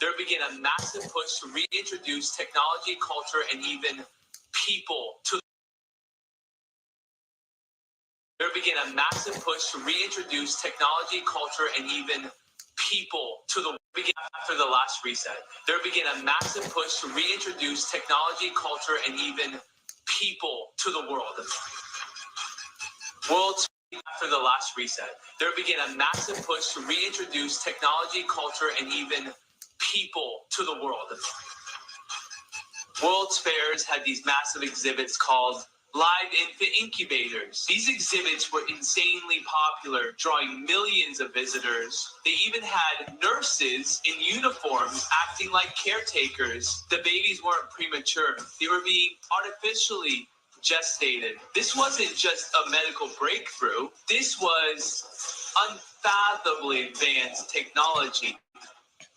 there began a massive push to reintroduce technology, culture, and even people to There began a massive push to reintroduce technology, culture, and even people to the began after the last reset. There began a massive push to reintroduce technology, culture, and even people to the world. After the last reset, there began a massive push to reintroduce technology, culture, and even people to the world. World's fairs had these massive exhibits called live infant incubators. These exhibits were insanely popular, drawing millions of visitors. They even had nurses in uniforms acting like caretakers. The babies weren't premature. They were being artificially gestated. This wasn't just a medical breakthrough. This was unfathomably advanced technology.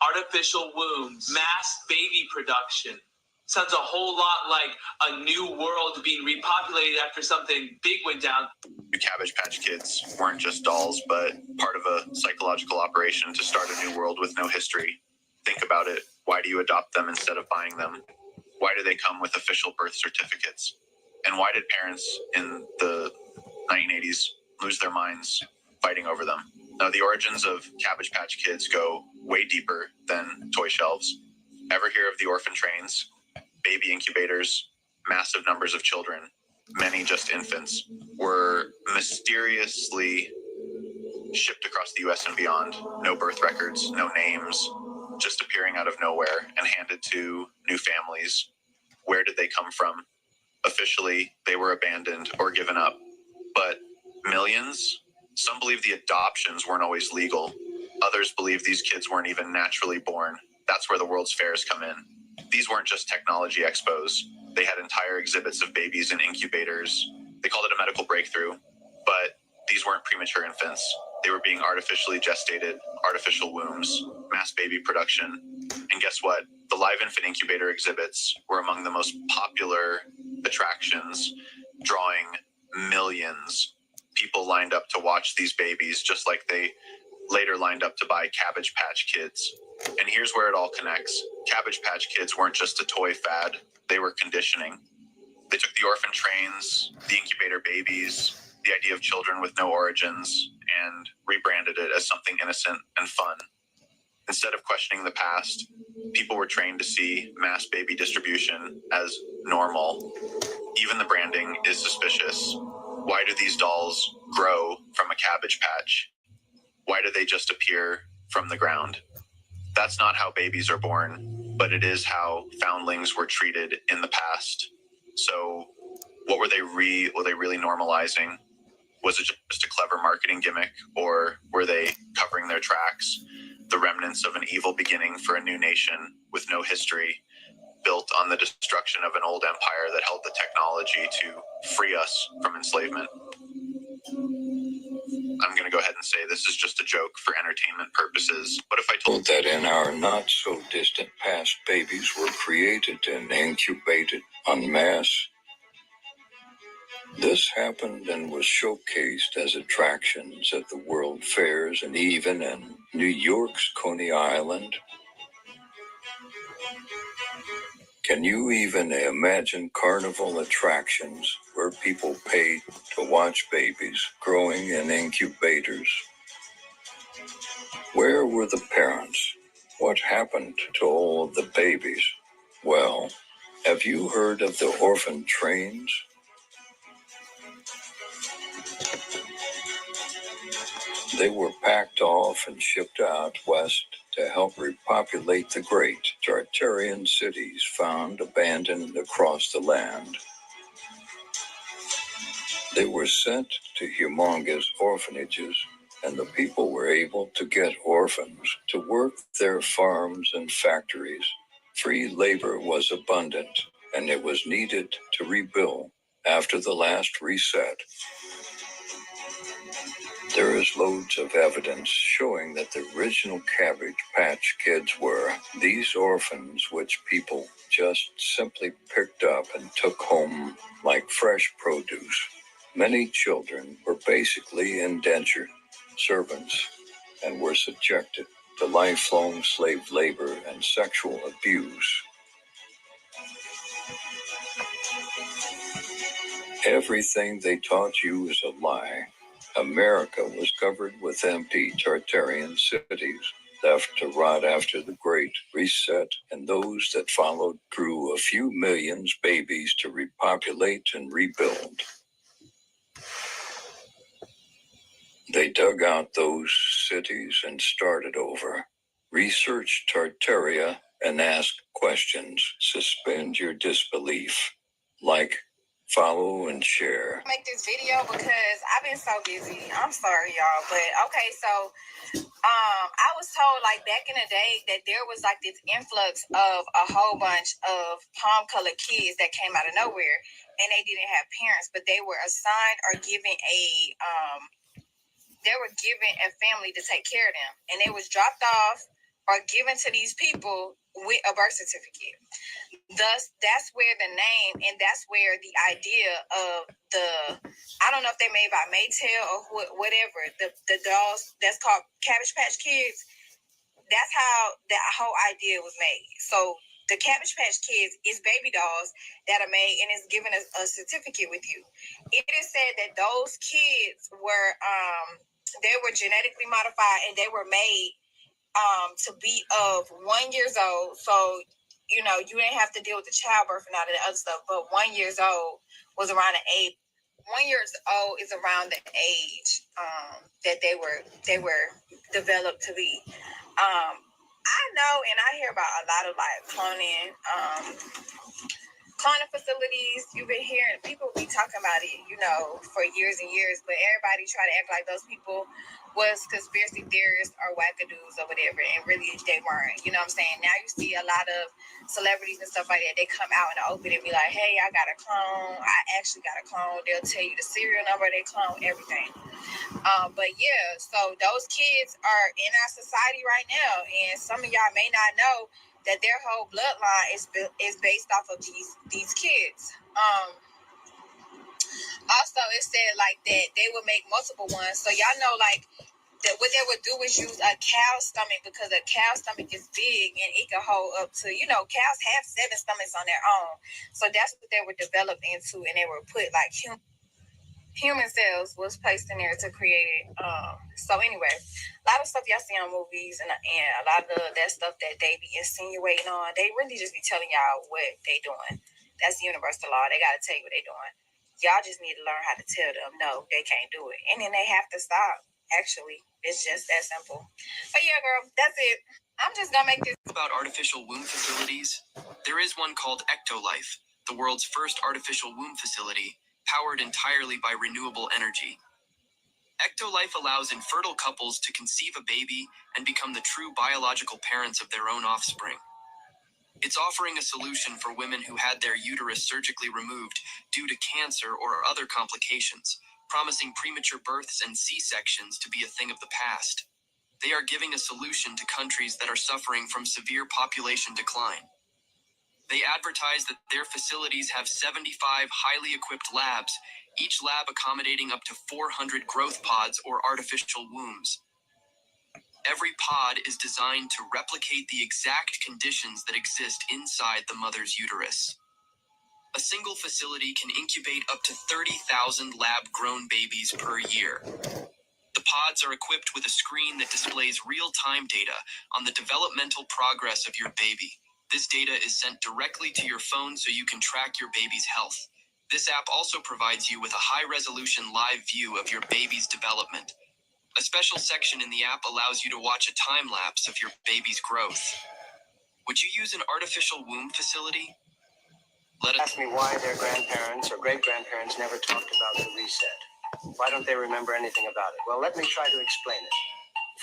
Artificial wombs, mass baby production. Sounds a whole lot like a new world being repopulated after something big went down. Cabbage Patch Kids weren't just dolls, but part of a psychological operation to start a new world with no history. Think about it. Why do you adopt them instead of buying them? Why do they come with official birth certificates? And why did parents in the 1980s lose their minds fighting over them? Now, the origins of Cabbage Patch Kids go way deeper than toy shelves. Ever hear of the orphan trains? Baby incubators, massive numbers of children, many just infants, were mysteriously shipped across the US and beyond. No birth records, no names, just appearing out of nowhere and handed to new families. Where did they come from? Officially, they were abandoned or given up. But millions? Some believe the adoptions weren't always legal. Others believe these kids weren't even naturally born. That's where the World's Fairs come in. These weren't just technology expos. They had entire exhibits of babies in incubators. They called it a medical breakthrough, but these weren't premature infants. They were being artificially gestated, artificial wombs, mass baby production. And guess what? The live infant incubator exhibits were among the most popular attractions, drawing millions. People lined up to watch these babies, just like they later lined up to buy Cabbage Patch Kids. And here's where it all connects. Cabbage Patch Kids weren't just a toy fad, they were conditioning. They took the orphan trains, the incubator babies, the idea of children with no origins, and rebranded it as something innocent and fun. Instead of questioning the past, people were trained to see mass baby distribution as normal. Even the branding is suspicious. Why do these dolls grow from a cabbage patch? Why do they just appear from the ground? That's not how babies are born, but it is how foundlings were treated in the past. So what were they really normalizing? Was it just a clever marketing gimmick, or were they covering their tracks? The remnants of an evil beginning for a new nation with no history, built on the destruction of an old empire that held the technology to free us from enslavement. I'm going to go ahead and say this is just a joke for entertainment purposes, but if I told that in our not-so-distant past, babies were created and incubated en masse, this happened and was showcased as attractions at the World Fairs and even in New York's Coney Island. Can you even imagine carnival attractions where people paid to watch babies growing in incubators? Where were the parents? What happened to all of the babies? Well, have you heard of the orphan trains? They were packed off and shipped out west to help repopulate the great Tartarian cities found abandoned across the land. They were sent to humongous orphanages, and the people were able to get orphans to work their farms and factories. Free labor was abundant, and it was needed to rebuild after the last reset. There is loads of evidence showing that the original Cabbage Patch Kids were these orphans which people just simply picked up and took home like fresh produce. Many children were basically indentured servants and were subjected to lifelong slave labor and sexual abuse. Everything they taught you is a lie. America was covered with empty Tartarian cities, left to rot after the Great Reset, and those that followed grew a few millions babies to repopulate and rebuild. They dug out those cities and started over. Research Tartaria and ask questions. Suspend your disbelief. Like, follow, and share. Make this video because I've been so busy. I'm sorry, y'all. But okay, so I was told like back in the day that there was like this influx of a whole bunch of palm colored kids that came out of nowhere, and they didn't have parents, but they were assigned or given a family to take care of them, and they was dropped off or given to these people with a birth certificate. Thus, that's where the name and that's where the idea of I don't know if they made by Maytel or whatever, the dolls that's called Cabbage Patch Kids, that's how that whole idea was made. So the Cabbage Patch Kids is baby dolls that are made and is given a certificate with you. It is said that those kids were they were genetically modified and they were made to be of 1 year old. So, you know, you didn't have to deal with the childbirth and all of the other stuff, but 1 year old was around the age. 1 year old is around the age that they were developed to be. I know, and I hear about a lot of like cloning facilities. You've been hearing people be talking about it, you know, for years and years, but everybody try to act like those people was conspiracy theorists or wackadoos or whatever, and really they weren't. You know what I'm saying? Now you see a lot of celebrities and stuff like that, they come out in the open and be like, hey, I got a clone. I actually got a clone. They'll tell you the serial number, they clone everything. But yeah, so those kids are in our society right now, and some of y'all may not know that their whole bloodline is based off of these kids. Also, it said like that they would make multiple ones. So y'all know like that what they would do is use a cow's stomach, because a cow's stomach is big and it can hold up to, you know, cows have 7 stomachs on their own. So that's what they were developed into, and they were put like human cells was placed in there to create it. So anyway, a lot of stuff y'all see on movies and a lot of that stuff that they be insinuating on, they really just be telling y'all what they doing. That's the universal law. They got to tell you what they doing. Y'all just need to learn how to tell them, no, they can't do it. And then they have to stop. Actually, it's just that simple. But yeah, girl, that's it. I'm just going to make this. About artificial womb facilities, there is one called Ectolife, the world's first artificial womb facility, powered entirely by renewable energy. Ectolife allows infertile couples to conceive a baby and become the true biological parents of their own offspring. It's offering a solution for women who had their uterus surgically removed due to cancer or other complications, promising premature births and C-sections to be a thing of the past. They are giving a solution to countries that are suffering from severe population decline. They advertise that their facilities have 75 highly equipped labs, each lab accommodating up to 400 growth pods or artificial wombs. Every pod is designed to replicate the exact conditions that exist inside the mother's uterus. A single facility can incubate up to 30,000 lab-grown babies per year. The pods are equipped with a screen that displays real-time data on the developmental progress of your baby. This data is sent directly to your phone so you can track your baby's health. This app also provides you with a high-resolution live view of your baby's development. A special section in the app allows you to watch a time-lapse of your baby's growth. Would you use an artificial womb facility? Ask me why their grandparents or great-grandparents never talked about the reset. Why don't they remember anything about it? Well, let me try to explain it.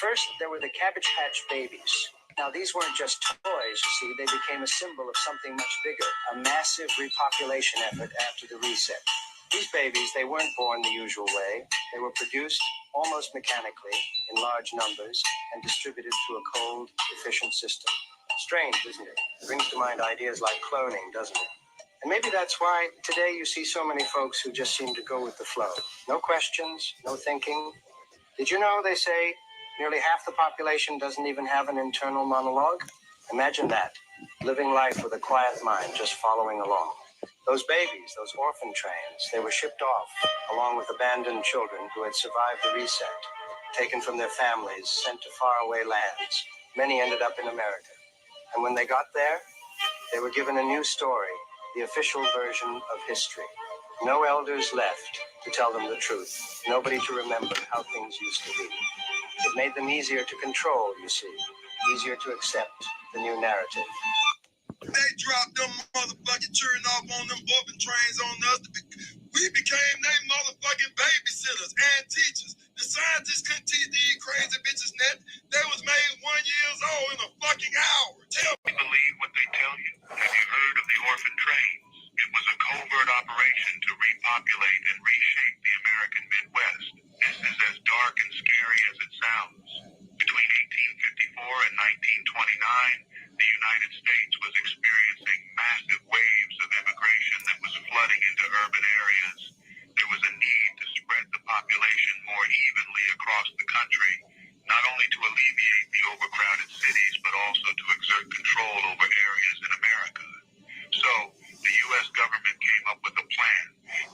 First, there were the Cabbage Patch Babies. Now, these weren't just toys, you see. They became a symbol of something much bigger, a massive repopulation effort after the reset. These babies, they weren't born the usual way. They were produced almost mechanically in large numbers and distributed through a cold, efficient system. Strange, isn't it? It brings to mind ideas like cloning, doesn't it? And maybe that's why today you see so many folks who just seem to go with the flow. No questions, no thinking. Did you know they say Nearly half the population doesn't even have an internal monologue. Imagine that, living life with a quiet mind, just following along. Those babies, those orphan trains, they were shipped off, along with abandoned children who had survived the reset, taken from their families, sent to faraway lands. Many ended up in America. And when they got there, they were given a new story, the official version of history. No elders left to tell them the truth, nobody to remember how things used to be. It made them easier to control, you see, easier to accept the new narrative. They dropped them motherfucking children off on them orphan trains on us. We became their motherfucking babysitters and teachers. The scientists couldn't teach these crazy bitches net. They was made 1 year old in a fucking hour. Tell me. Believe what they tell you. Have you heard of the orphan trains? It was a covert operation to repopulate and reshape the American Midwest. This is as dark and scary as it sounds. Between 1854 and 1929, the United States was experiencing massive waves of immigration that was flooding into urban areas. There was a need to spread the population more evenly across the country, not only to alleviate the overcrowded cities, but also to exert control over areas in America. So, the U.S. government came up with a plan.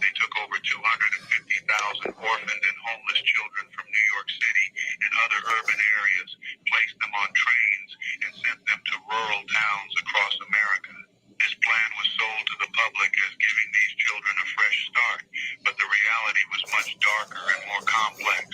They took over 250,000 orphaned and homeless children from New York City and other urban areas, placed them on trains, and sent them to rural towns across America. This plan was sold to the public as giving these children a fresh start, but the reality was much darker and more complex.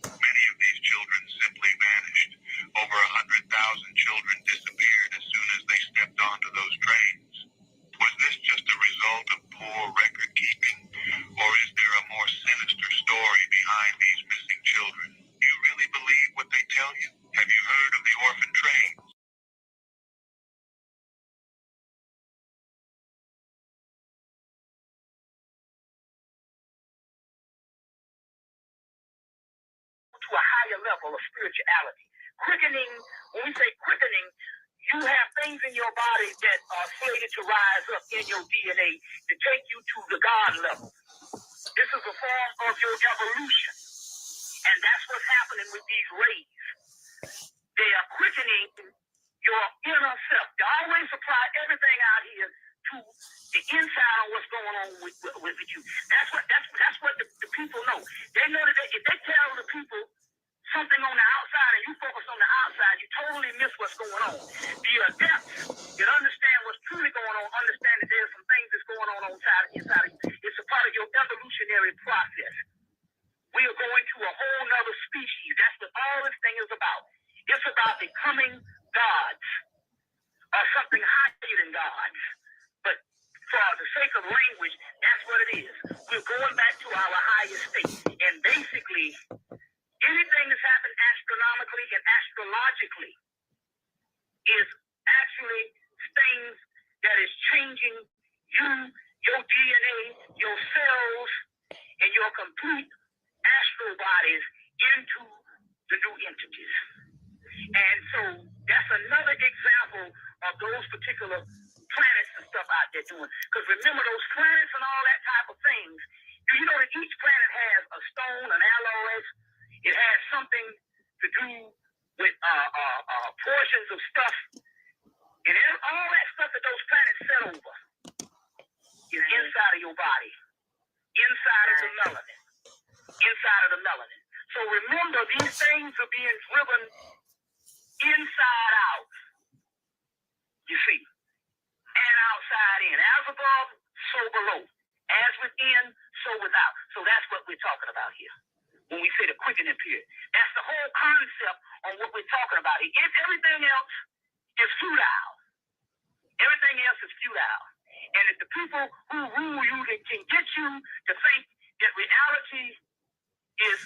Many of these children simply vanished. Over 100,000 children disappeared as soon as they stepped onto those trains. Was this just a result of poor record keeping, or is there a more sinister story behind these missing children? Do you really believe what they tell you? Have you heard of the orphan trains? To a higher level of spirituality. Quickening, when we say quickening, you have things in your body that are slated to rise up in your DNA to take you to the God level. This is a form of your evolution. And that's what's happening with these rays. They are quickening your inner self. They always supply everything out here to the inside of what's going on with you. That's what the people know. They know that if they tell the people something on the outside and you focus on the outside, you totally miss what's going on. The adepts that understand what's truly going on, understand that there's some things that's going on inside of you. It's a part of your evolutionary process. We are going to a whole nother species. That's what all this thing is about. It's about becoming gods or something higher than gods. But for the sake of language, that's what it is. We're going back to our higher state. And basically, anything that's happened astronomically and astrologically is actually things that is changing you, your DNA, your cells, and your complete astral bodies into the new entities. And so that's another example of those particular planets and stuff out there doing. Because remember, those planets and all that type of things, you know that each planet has a stone, an alloy. It has something to do with portions of stuff. And all that stuff that those planets set over is inside of your body. Inside of the melanin. Inside of the melanin. So remember, these things are being driven inside out. You see. And outside in. As above, so below. As within, so without. So that's what we're talking about here. When we say the quickening period. That's the whole concept on what we're talking about. If everything else is futile. Everything else is futile. And if the people who rule you can get you to think that reality is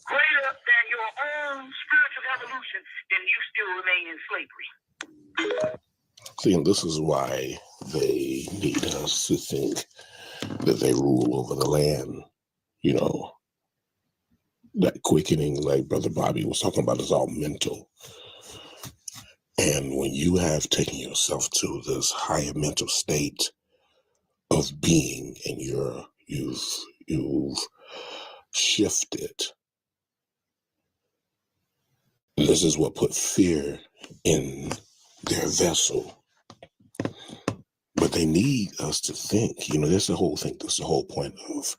greater than your own spiritual evolution, then you still remain in slavery. See, and this is why they need us to think that they rule over the land, you know. That quickening, like Brother Bobby was talking about, is all mental. And when you have taken yourself to this higher mental state of being, and you've shifted This is what put fear in their vessel. But they need us to think, that's the whole thing. That's the whole point of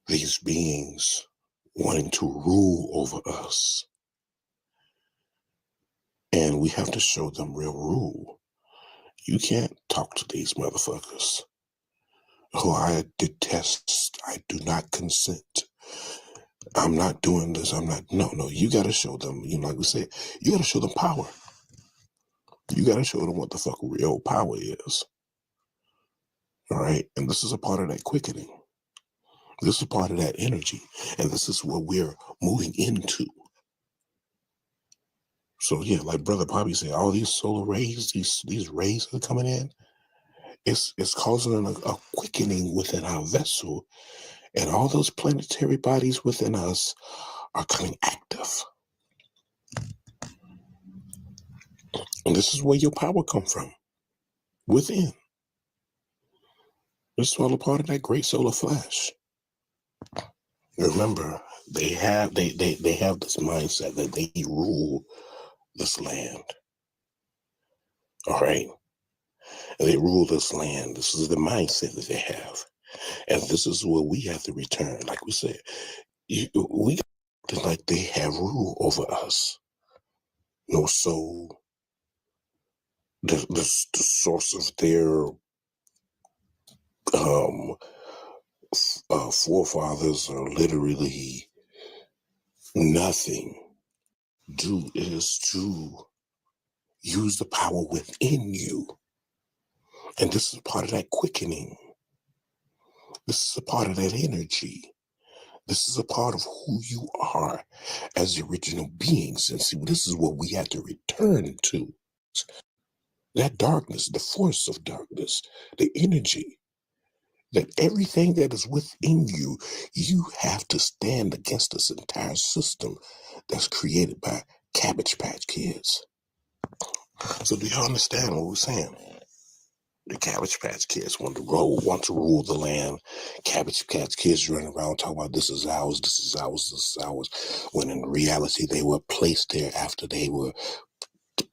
these beings wanting to rule over us. And we have to show them real rule. You can't talk to these motherfuckers. Oh, I detest, I do not consent. I'm not doing this. No, you got to show them, like we said, you got to show them power. You got to show them what the fuck real power is. All right. And this is a part of that quickening. This is part of that energy. And this is what we're moving into. So yeah, like Brother Bobby said, all these solar rays, these rays that are coming in, it's causing a quickening within our vessel. And all those planetary bodies within us are coming active. And this is where your power comes from. Within. This is all a part of that great solar flash. Remember, they have this mindset that they rule this land. All right? And they rule this land. This is the mindset that they have. And this is where we have to return. Like we said, we got like they have rule over us. No, so the source of their forefathers are literally nothing. Do is to use the power within you. And this is part of that quickening. This is a part of that energy. This is a part of who you are as the original beings. And see, this is what we have to return to. That darkness, the force of darkness, the energy, that everything that is within you, you have to stand against this entire system that's created by Cabbage Patch Kids. So do you understand what we're saying? The Cabbage Patch Kids want to rule the land. Cabbage Patch Kids running around talking about this is ours, this is ours, this is ours. When in reality, they were placed there after they were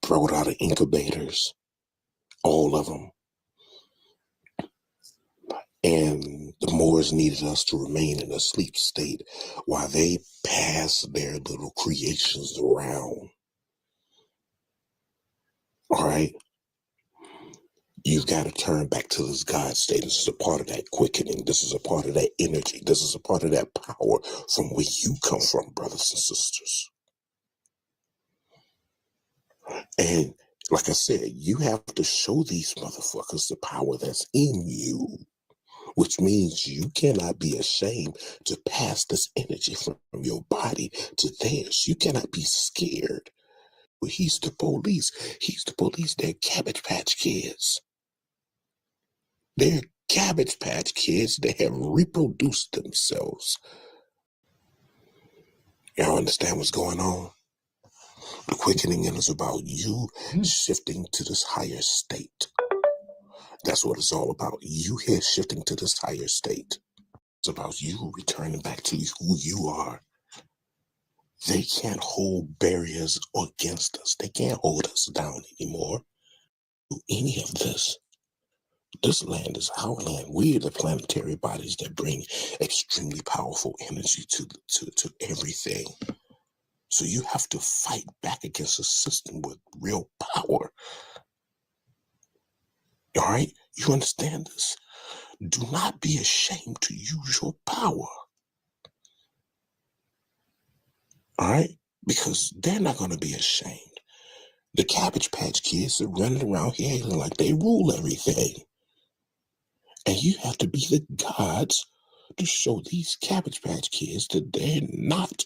brought out of incubators. All of them. And the Moors needed us to remain in a sleep state while they passed their little creations around. All right? You've got to turn back to this God state. This is a part of that quickening. This is a part of that energy. This is a part of that power from where you come from, brothers and sisters. And like I said, you have to show these motherfuckers the power that's in you, which means you cannot be ashamed to pass this energy from your body to theirs. You cannot be scared. He's the police. He's the police. They're Cabbage Patch Kids. They're Cabbage Patch Kids that have reproduced themselves. Y'all understand what's going on? The quickening is about you shifting to this higher state. That's what it's all about. You here shifting to this higher state. It's about you returning back to who you are. They can't hold barriers against us. They can't hold us down anymore. Do any of this. This land is our land. We are the planetary bodies that bring extremely powerful energy to everything. So you have to fight back against a system with real power. All right? You understand this? Do not be ashamed to use your power. All right? Because they're not going to be ashamed. The Cabbage Patch Kids are running around here like they rule everything. And you have to be the gods to show these Cabbage Patch Kids that they're not,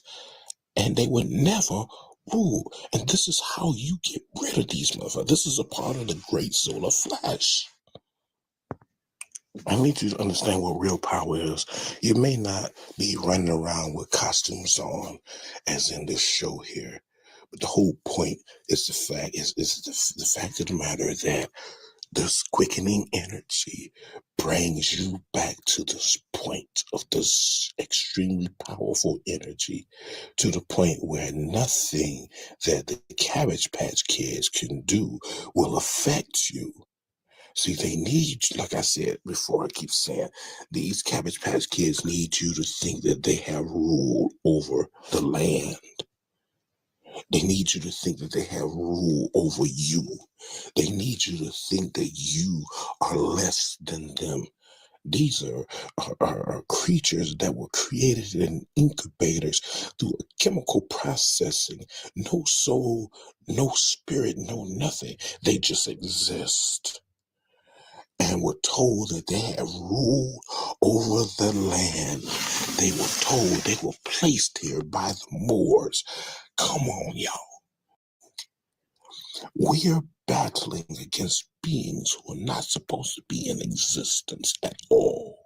and they would never rule. And this is how you get rid of these motherfuckers. This is a part of the great solar flash. I need you to understand what real power is. You may not be running around with costumes on, as in this show here, but the whole point is the fact of the matter that This quickening energy brings you back to this point of this extremely powerful energy, to the point where nothing that the Cabbage Patch Kids can do will affect you. See, they need, like I said before, I keep saying, these Cabbage Patch Kids need you to think that they have rule over the land. They need you to think that they have rule over you. They need you to think that you are less than them. These are creatures that were created in incubators through a chemical processing. No soul, no spirit, no nothing. They just exist. And were told that they have rule over the land. They were told, they were placed here by the Moors. Come on, y'all. We are battling against beings who are not supposed to be in existence at all.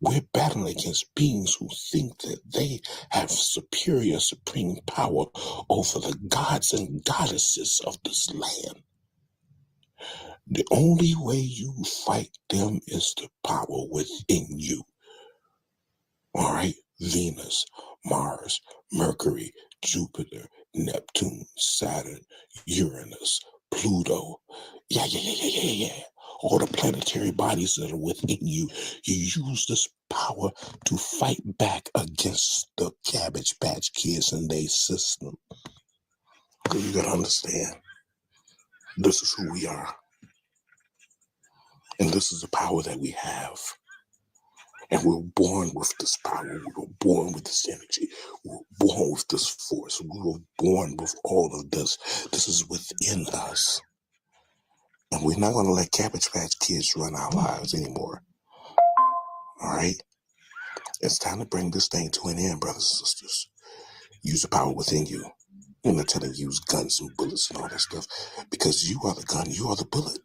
We're battling against beings who think that they have superior, supreme power over the gods and goddesses of this land. The only way you fight them is the power within you. All right? Venus, Mars, Mercury, Jupiter, Neptune, Saturn, Uranus, Pluto. Yeah. All the planetary bodies that are within you. You use this power to fight back against the Cabbage Patch Kids and their system. You gotta understand, this is who we are. And this is the power that we have. And we were born with this power. We were born with this energy. We were born with this force. We were born with all of this. This is within us. And we're not going to let Cabbage Patch Kids run our lives anymore. All right? It's time to bring this thing to an end, brothers and sisters. Use the power within you. I'm not telling you use guns and bullets and all that stuff. Because you are the gun. You are the bullet.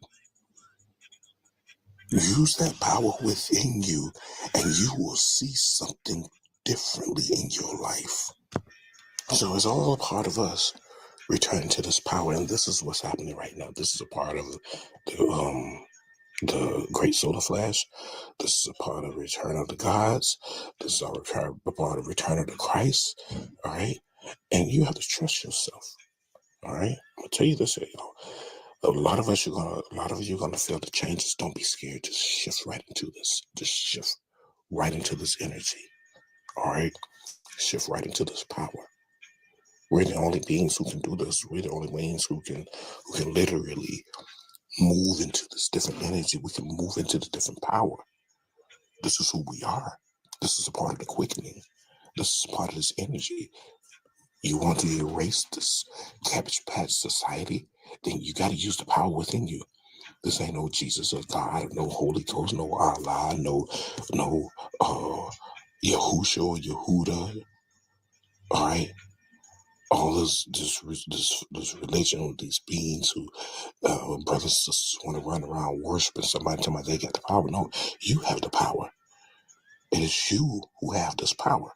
Use that power within you, and you will see something differently in your life. So it's all a part of us returning to this power, and this is what's happening right now. This is a part of the Great Solar Flash. This is a part of Return of the Gods. This is a part of Return of the Christ. All right, and you have to trust yourself. All right, I'm gonna tell you this here, y'all. A lot of you are gonna feel the changes. Don't be scared. Just shift right into this. Just shift right into this energy. All right, shift right into this power. We're the only beings who can do this. We're the only beings who can literally move into this different energy. We can move into the different power. This is who we are. This is a part of the quickening. This is part of this energy. You want to erase this Cabbage Patch society? Then you got to use the power within you. This ain't no Jesus or God, no Holy Ghost, no Allah, no Yahusha or Yehuda. All right, all this religion with these beings who brothers and sisters want to run around worshiping somebody, tell me they got the power. No, you have the power. It is you who have this power,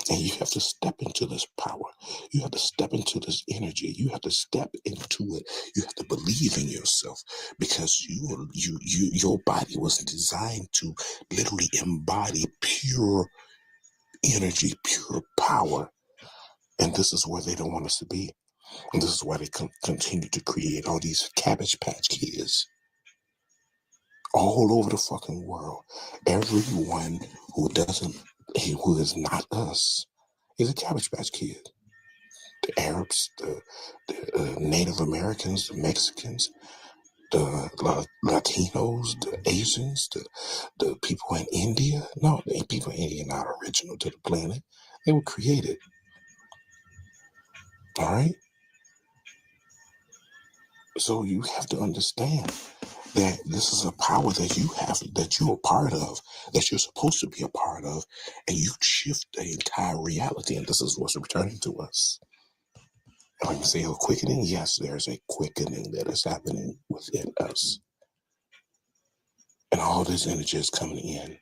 and you have to step into this power. You have to step into this energy. You have to step into it. You have to believe in yourself, because your body was designed to literally embody pure energy, pure power. And this is where they don't want us to be. And this is why they continue to create all these Cabbage Patch Kids all over the fucking world. Everyone who is not us is a Cabbage Patch Kid. The Arabs, the Native Americans, the Mexicans, the Latinos, the Asians, the people in India. No, the people in India are not original to the planet. They were created. All right? So you have to understand that this is a power that you have, that you're a part of, that you're supposed to be a part of, and you shift the entire reality, and this is what's returning to us. And when you say a quickening, yes, there's a quickening that is happening within us. And all this energy is coming in.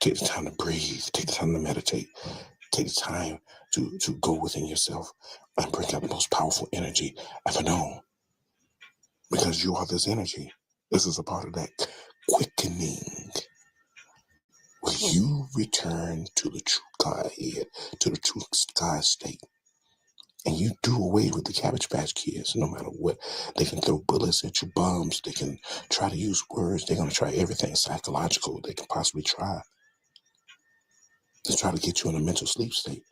Take the time to breathe, take the time to meditate, take the time to go within yourself and bring out the most powerful energy ever known. because you are this energy. This is a part of that quickening where you return to the true Godhead, to the true God state. And you do away with the Cabbage Patch Kids, no matter what. They can throw bullets at you, bombs. They can try to use words. They're going to try everything psychological they can possibly try to try to get you in a mental sleep state.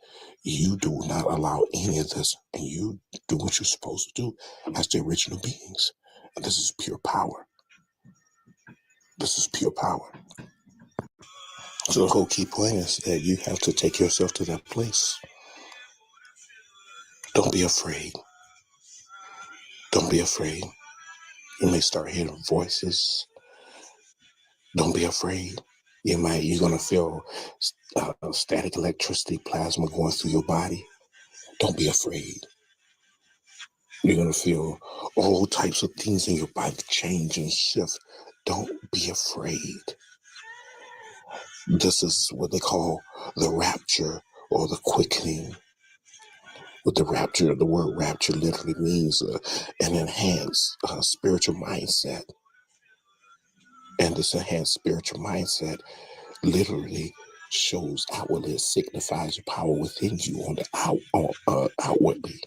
You do not allow any of this, and you do what you're supposed to do as the original beings. And this is pure power. This is pure power. So the whole key point is that you have to take yourself to that place. Don't be afraid. Don't be afraid. You may start hearing voices. Don't be afraid. You're gonna feel static electricity plasma going through your body. Don't be afraid. You're gonna feel all types of things in your body change and shift. Don't be afraid. This is what they call the rapture or the quickening. With the rapture, the word rapture literally means an enhanced spiritual mindset. And this enhanced spiritual mindset literally shows outwardly, it signifies the power within you on the outwardly.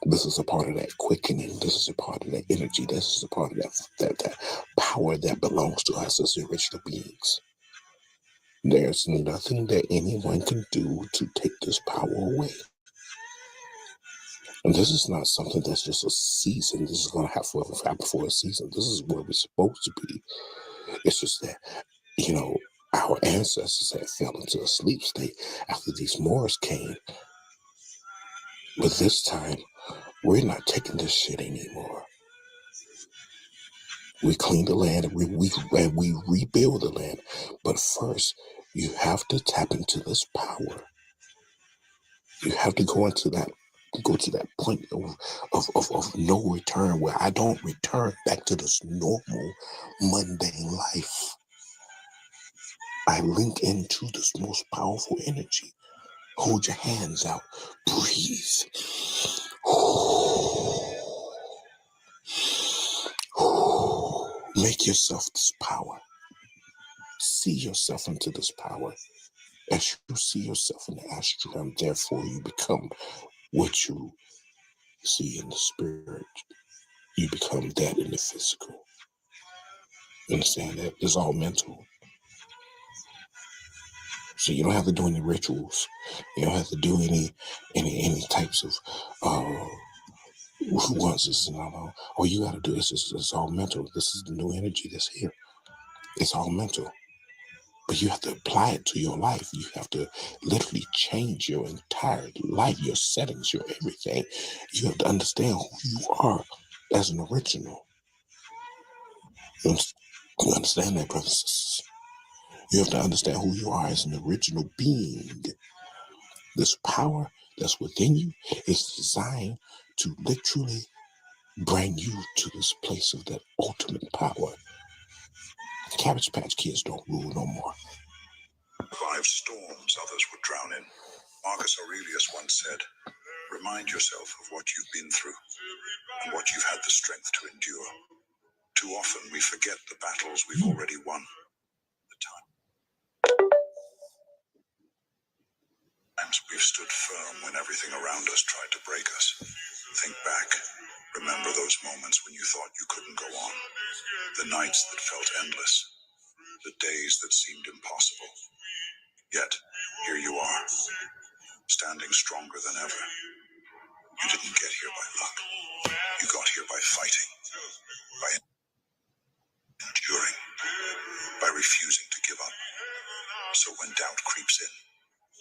This is a part of that quickening. This is a part of that energy. This is a part of that power that belongs to us as the original beings. There's nothing that anyone can do to take this power away. And this is not something that's just a season. This is going to have to happen for a season. This is where we're supposed to be. It's just that, our ancestors had fell into a sleep state after these Moors came. But this time, we're not taking this shit anymore. We clean the land and we rebuild the land. But first, you have to tap into this power. You have to go to that point of no return, where I don't return back to this normal, mundane life. I link into this most powerful energy. Hold your hands out. Breathe. Make yourself this power. See yourself into this power. As you see yourself in the astral realm, therefore you become what you see in the spirit. You become that in the physical. You understand that? It's all mental. So you don't have to do any rituals. You don't have to do any types of who wants this and all. All you got to do is it's all mental. This is the new energy that's here. It's all mental. But you have to apply it to your life. You have to literally change your entire life, your settings, your everything. You have to understand who you are as an original. You understand that, brothers and sisters? You have to understand who you are as an original being. This power that's within you is designed to literally bring you to this place of that ultimate power. Cabbage Patch Kids don't rule no more. 5 storms others would drown in. Marcus Aurelius once said, "Remind yourself of what you've been through and what you've had the strength to endure. Too often we forget the battles we've already won. The times we've stood firm when everything around us tried to break us. Think back. Remember those moments when you thought you couldn't go on. The nights that felt endless. The days that seemed impossible. Yet, here you are, standing stronger than ever. You didn't get here by luck. You got here by fighting, by enduring, by refusing to give up. So when doubt creeps in,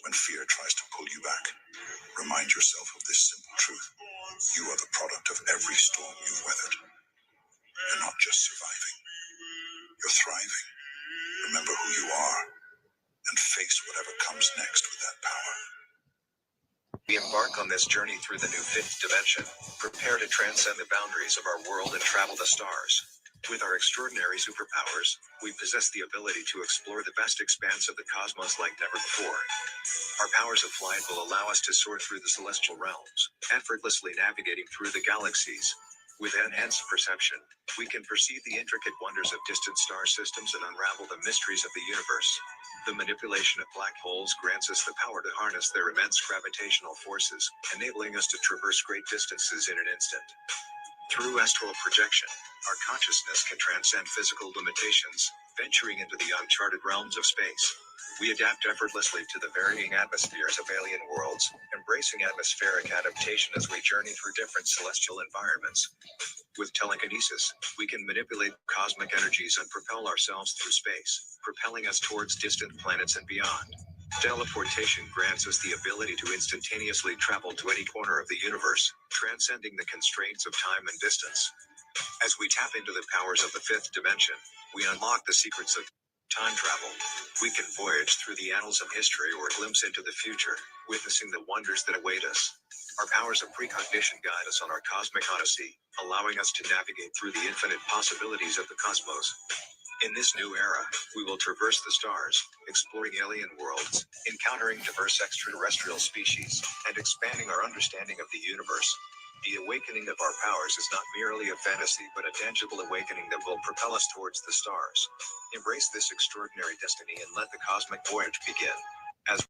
when fear tries to pull you back, remind yourself of this simple truth. You are the product of every storm you've weathered. You're not just surviving. You're thriving. Remember who you are and face whatever comes next with that power. We embark on this journey through the new 5th dimension, prepare to transcend the boundaries of our world and travel the stars. With our extraordinary superpowers, we possess the ability to explore the vast expanse of the cosmos like never before. Our powers of flight will allow us to soar through the celestial realms, effortlessly navigating through the galaxies. With enhanced perception, we can perceive the intricate wonders of distant star systems and unravel the mysteries of the universe. The manipulation of black holes grants us the power to harness their immense gravitational forces, enabling us to traverse great distances in an instant. Through astral projection, our consciousness can transcend physical limitations, venturing into the uncharted realms of space. We adapt effortlessly to the varying atmospheres of alien worlds, embracing atmospheric adaptation as we journey through different celestial environments. With telekinesis, we can manipulate cosmic energies and propel ourselves through space, propelling us towards distant planets and beyond. Teleportation grants us the ability to instantaneously travel to any corner of the universe, transcending the constraints of time and distance. As we tap into the powers of the fifth dimension, we unlock the secrets of time travel. We can voyage through the annals of history or glimpse into the future, witnessing the wonders that await us. Our powers of precognition guide us on our cosmic odyssey, allowing us to navigate through the infinite possibilities of the cosmos. In this new era, we will traverse the stars, exploring alien worlds, encountering diverse extraterrestrial species, and expanding our understanding of the universe. The awakening of our powers is not merely a fantasy, but a tangible awakening that will propel us towards the stars. Embrace this extraordinary destiny and let the cosmic voyage begin. As